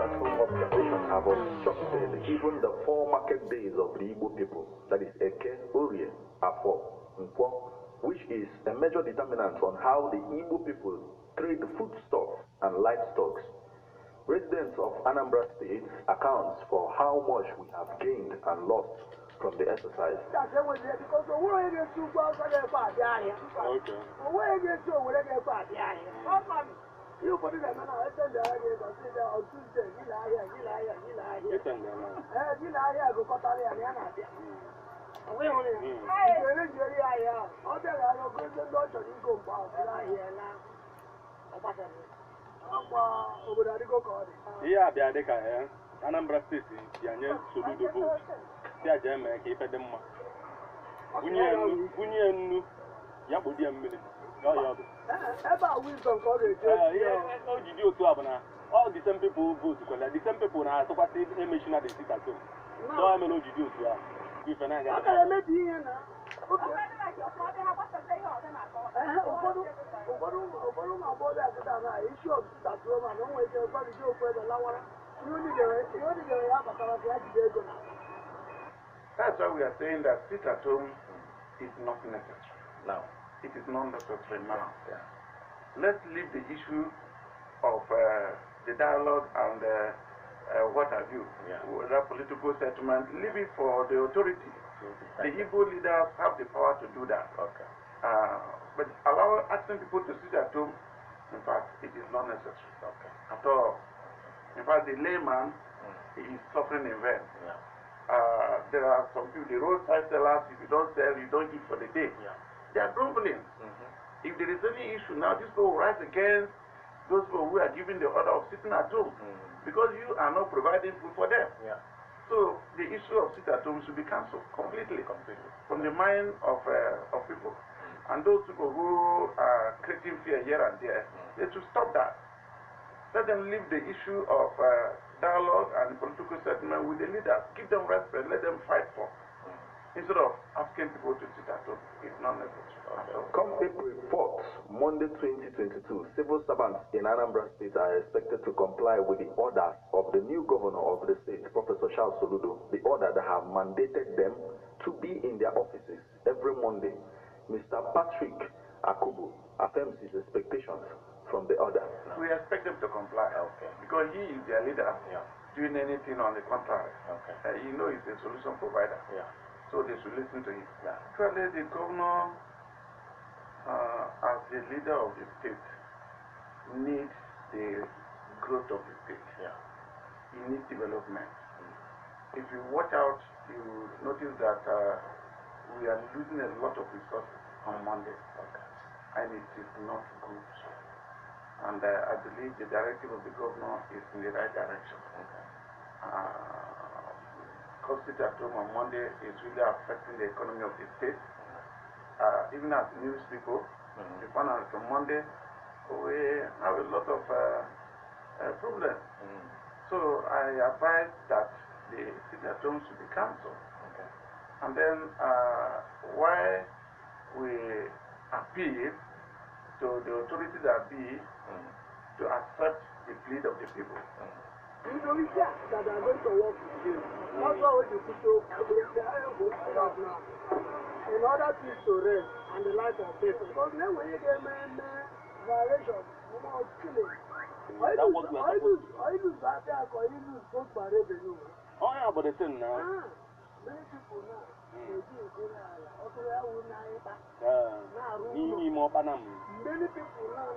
sit-at-home observations have obstructed even the 4 market days of the Igbo people, that is Eke, Orie, Afo, Nkwo, which is a major determinant on how the Igbo people trade foodstuffs and livestock. Residents of Anambra State accounts for how much we have gained and lost from the exercise. You put it on Tuesday, on Tuesday, Anambra State, Yanya Soludo vote. They are keep at them. Bunyan, Yabudi and Millie. About wisdom, all the same people vote because the same people are so what they mention at the sit at home. So I'm an OG do to her. If an I got that's why we are saying that sit at home is not necessary. Now, it is not necessary now. Yeah. Let's leave the issue of the dialogue and what have you, that political settlement, leave it for the authority. The Igbo leaders have the power to do that. okay. But asking people to sit at home, in fact, it is not necessary at all. In fact, the layman is suffering in vain. Yeah. There are some people, the roadside sellers, if you don't sell, you don't eat for the day. Yeah. They are grumbling. If there is any issue now, this people will rise against those people who are giving the order of sitting at home because you are not providing food for them. Yeah. So the issue of sit at home should be cancelled completely from the mind of people. And those people who are creating fear here and there, they should stop that. Let them leave the issue of dialogue and political settlement with the leaders. Give them respect, let them fight for. Instead of asking people to sit at home, it's not necessary. Come April 4th, Monday 2022, civil servants in Anambra State are expected to comply with the orders of the new governor of the state, Professor Charles Soludo, the order that have mandated them to be in their offices every Monday. Mr. Patrick Akubu affirms his expectations from the order. We expect them to comply, because he is their leader. Doing anything on the contrary. You know he's a solution provider. So they should listen to him. Actually, the governor, as the leader of the state, needs the growth of the state. He needs development. If you watch out, you notice that we are losing a lot of resources on Monday. And it is not good. And I believe the directive of the governor is in the right direction. Because sit at home on Monday is really affecting the economy of the state. Even as news people, the panel from Monday, we have a lot of problems. So I advise that the sit at home should be cancelled. And then why we appeal to the authority that be to accept the plea of the people. You know, we that are going to work with you. That's why we put in order to rest and the life of people. Because then when you get violations, killing. I lose that or you lose both my revenue. Oh, yeah, but it's in now. Many people now. Many people now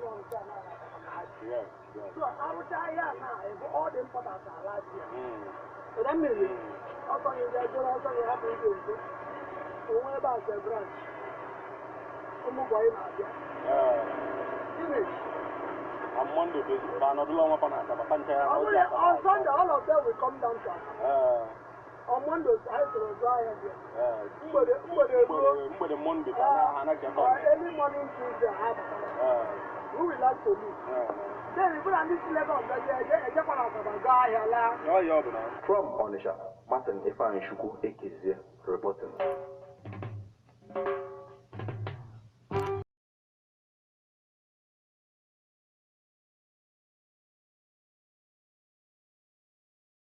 so I would die now if all the importers are right here. So that means also you have to do about the branch. Finish. On Monday, on Sunday, all of them will come down to us. On Monday, I will dry again. Monday, any morning Tuesday, I have who will like to meet? Then we put on this level of the From Onisha, Martin Ifan Shuku Ekizie reporting.